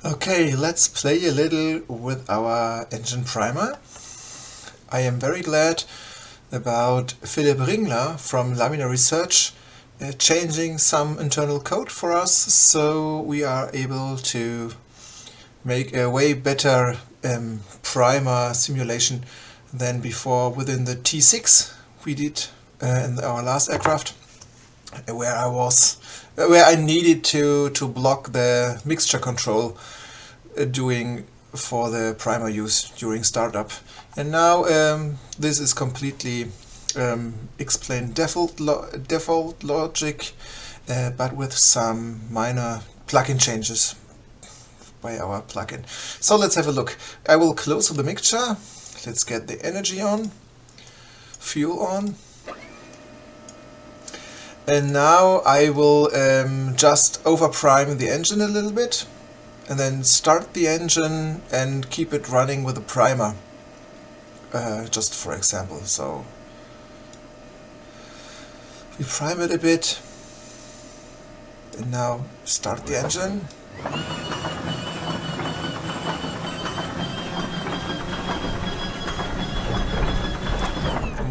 Okay, let's play a little with our engine primer. I am very glad about Philipp Ringler from Laminar Research changing some internal code for us, so we are able to make a way better primer simulation than before within the T6 we did in our last aircraft, where I needed to block the mixture control doing for the primer use during startup. And now this is completely explained default logic, but with some minor plugin changes by our plugin. So let's have a look. I will close the mixture. Let's get the energy on, fuel on. And now I will just overprime the engine a little bit and then start the engine and keep it running with a primer, just for example. So we prime it a bit and now start the engine.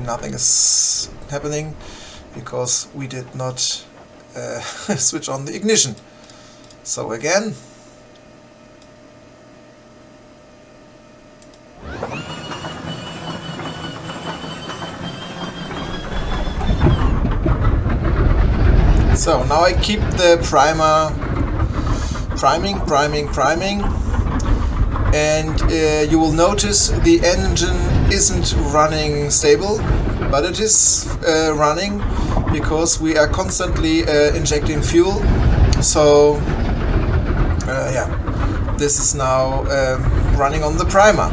Nothing is happening because we did not switch on the ignition. So again, so now I keep the primer priming, and you will notice the engine isn't running stable, but it is running because we are constantly injecting fuel. So yeah, this is now running on the primer.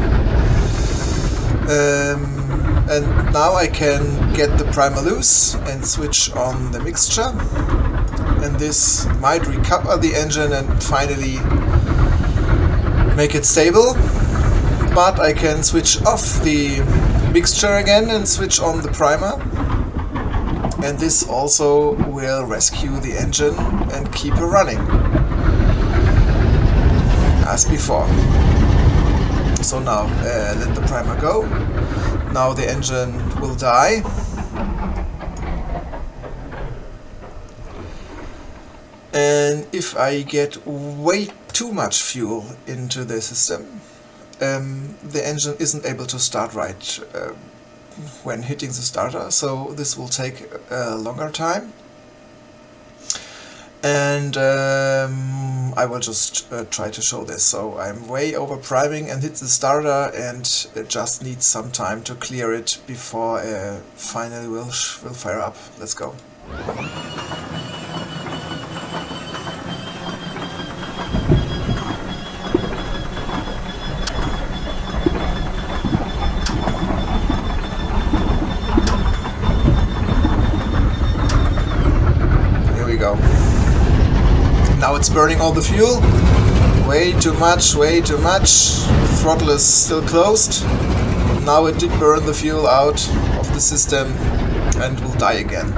And now I can get the primer loose and switch on the mixture, and this might recover the engine and finally make it stable. But I can switch off the mixture again and switch on the primer, and this also will rescue the engine and keep it running as before. So now let the primer go. Now the engine will die. And if I get way too much fuel into the system, the engine isn't able to start right when hitting the starter, so this will take a longer time. And I will just try to show this. So I'm way over priming and hit the starter, and it just needs some time to clear it before finally will fire up. Let's go. Here we go. Now it's burning all the fuel. Way too much, way too much. The throttle is still closed. Now it did burn the fuel out of the system and will die again.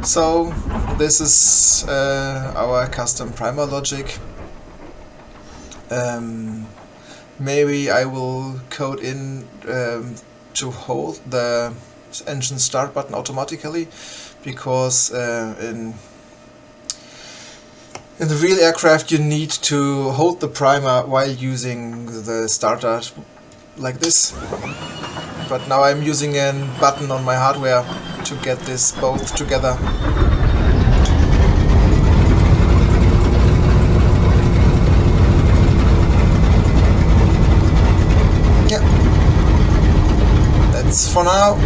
So this is our custom primer logic. Maybe I will code in to hold the engine start button automatically, because in the real aircraft you need to hold the primer while using the starter like this. But now I'm using a button on my hardware to get this both together. Yeah, that's for now.